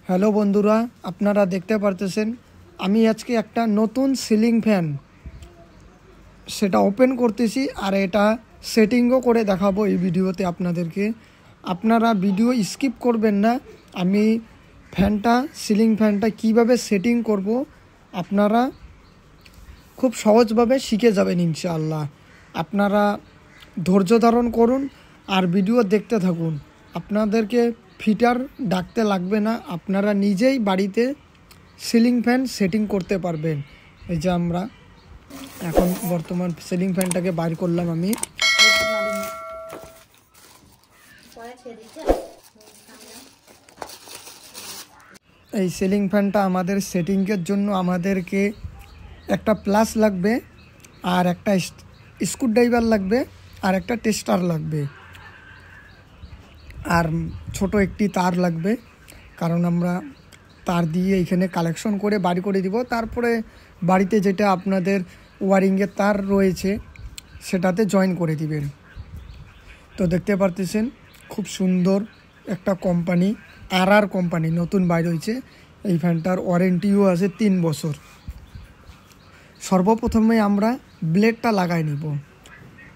Hello বন্ধুরা, আপনারা দেখতে পারতেছেন আমি আজকে একটা নতুন সিলিং ফ্যান সেটা ওপেন করতেছি আর এটা সেটিংও করে দেখাবো এই ভিডিওতে আপনাদেরকে। আপনারা ভিডিও স্কিপ করবেন না। আমি সিলিং ফ্যানটা কিভাবে সেটিং করব আপনারা খুব সহজভাবে শিখে যাবেন ইনশাআল্লাহ। আপনারা ধৈর্য ধারণ করুন আর ভিডিও দেখতে থাকুন। আপনাদেরকে ফিটার ডাকতে লাগবে না, আপনারা নিজেই বাড়িতে সিলিং ফ্যান সেটিং করতে পারবেন। এই যে আমরা এখন বর্তমান সিলিং ফ্যানটাকে বাইর করলাম আমি। এই সিলিং ফ্যানটা আমাদের সেটিংয়ের জন্য আমাদেরকে একটা প্লাস লাগবে আর একটা স্ক্রুড্রাইভার লাগবে আর একটা টেস্টার লাগবে আর ছোট একটি তার লাগবে, কারণ আমরা তার দিয়ে এখানে কালেকশন করে বাড়ি করে দিব। তারপরে বাড়িতে যেটা আপনাদের ওয়ারিংয়ের তার রয়েছে সেটাতে জয়েন করে দিবেন। তো দেখতে পারতেছেন খুব সুন্দর একটা কোম্পানি, আর কোম্পানি নতুন বাইর হয়েছে। এই ফ্যানটার ওয়ারেন্টিও আছে 3 বছর। সর্বপ্রথমে আমরা ব্লেডটা লাগাই নিব,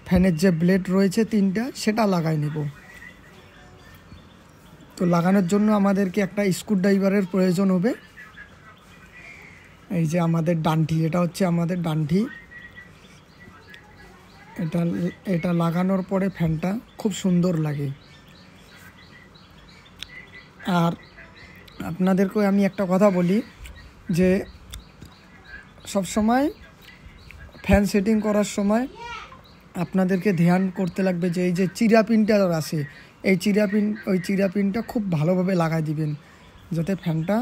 ফ্যানের যে ব্লেড রয়েছে 3টা সেটা লাগাই নিব। তো লাগানোর জন্য আমাদেরকে একটা স্ক্রুড্রাইভারের প্রয়োজন হবে। এই যে আমাদের ডান্ডি, এটা হচ্ছে আমাদের ডান্ডি। এটা লাগানোর পরে ফ্যানটা খুব সুন্দর লাগে। আর আপনাদেরকে আমি একটা কথা বলি যে সব সময় ফ্যান সেটিং করার সময় আপনাদেরকে ধ্যান করতে লাগবে যে এই যে চিরাপিনটা আছে, এই চিরাপিনটা খুব ভালোভাবে লাগাই দিবেন, যাতে ফ্যানটা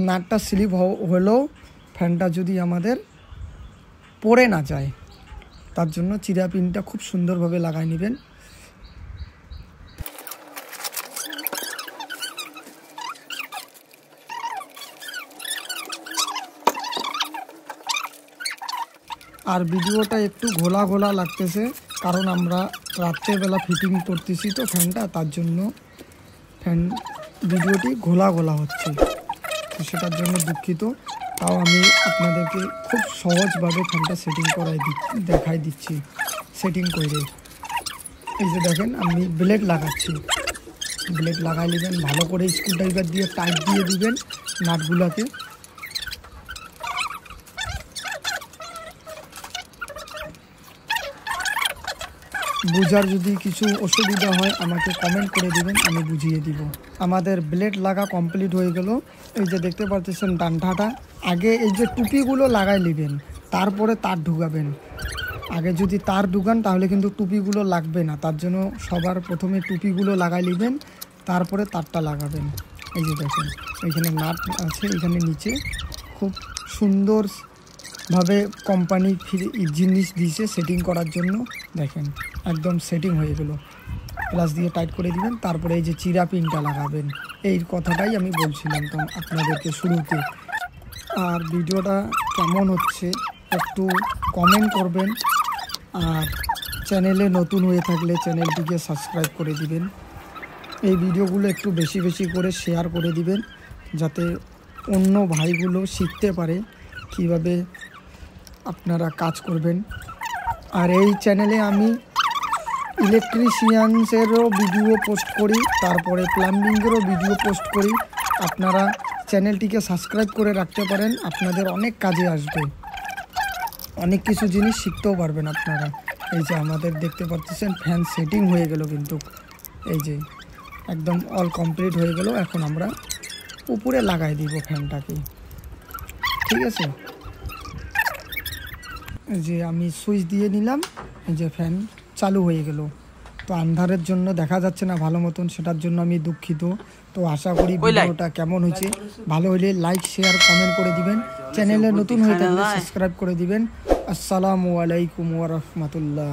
নাটটা স্লিপ হলেও ফ্যানটা যদি আমাদের পড়ে না যায়, তার জন্য চিরাপিনটা খুব সুন্দরভাবে লাগাই নেবেন। আর ভিডিওটা একটু ঘোলা ঘোলা লাগতেছে, কারণ আমরা রাত্রেবেলা ফিটিং করতেছি তো ফ্যানটা, তার জন্য ভিডিওটি ঘোলা ঘোলা হচ্ছে, তো সেটার জন্য দুঃখিত। তাও আমি আপনাদেরকে খুব সহজভাবে ফ্যানটা সেটিং দেখাই দিচ্ছি সেটিং করে। এই যে দেখেন আমি ব্লেড লাগাচ্ছি, ব্লেড লাগাই নেবেন ভালো করে, স্ক্রুড্রাইভার দিয়ে টাইট দিয়ে দিবেন নাটগুলোকে। বুঝার যদি কিছু অসুবিধা হয় আমাকে কমেন্ট করে দিবেন, আমি বুঝিয়ে দিব। আমাদের ব্লেড লাগা কমপ্লিট হয়ে গেল। এই যে দেখতে পাচ্ছেন ডান্ডাটা, আগে এই যে টুপিগুলো লাগাই নেবেন, তারপরে তার ঢুকাবেন। আগে যদি তার ঢুকান তাহলে কিন্তু টুপিগুলো লাগবে না, তার জন্য সবার প্রথমে টুপিগুলো লাগাই নেবেন, তারপরে তারটা লাগাবেন। এই যে দেখেন এখানে নাট আছে, এখানে নিচে খুব সুন্দরভাবে কোম্পানি জিনিস দিয়েছে সেটিং করার জন্য। দেখেন একদম সেটিং হয়ে গেল, প্লাস দিয়ে টাইট করে দিবেন, তারপরে এই যে চিরা পিনটা লাগাবেন। এই কথাটাই আমি বলছিলাম তো আপনাদেরকে শুরুতে। আর ভিডিওটা কেমন হচ্ছে একটু কমেন্ট করবেন, আর চ্যানেলে নতুন হয়ে থাকলে চ্যানেলটিকে সাবস্ক্রাইব করে দিবেন। এই ভিডিওগুলো একটু বেশি বেশি করে শেয়ার করে দিবেন, যাতে অন্য ভাইগুলো শিখতে পারে কিভাবে আপনারা কাজ করবেন। আর এই চ্যানেলে আমি ইলেকট্রিশিয়ানসেরও ভিডিও পোস্ট করি, তারপরে প্লাম্বিংয়েরও ভিডিও পোস্ট করি। আপনারা চ্যানেলটিকে সাবস্ক্রাইব করে রাখতে পারেন, আপনাদের অনেক কাজে আসবে, অনেক কিছু জিনিস শিখতেও পারবেন আপনারা। এই যে আমাদের দেখতে পাচ্ছেন ফ্যান সেটিং হয়ে গেল, কিন্তু এই যে একদম অল কমপ্লিট হয়ে গেল। এখন আমরা উপরে লাগাই দিব ফ্যানটাকে, ঠিক আছে। এই যে আমি সুইচ দিয়ে নিলাম, এই যে ফ্যান চালু হয়ে গেল। তো আন্ধারের জন্য দেখা যাচ্ছে না ভালো মতন, সেটার জন্য আমি দুঃখিত। তো আশা করি ভিডিওটা কেমন হয়েছে, ভালো হলে লাইক শেয়ার কমেন্ট করে দিবেন, চ্যানেলে নতুন হয়ে থাকলে সাবস্ক্রাইব করে দিবেন। আসসালামু আলাইকুম ওয়া রাহমাতুল্লাহ।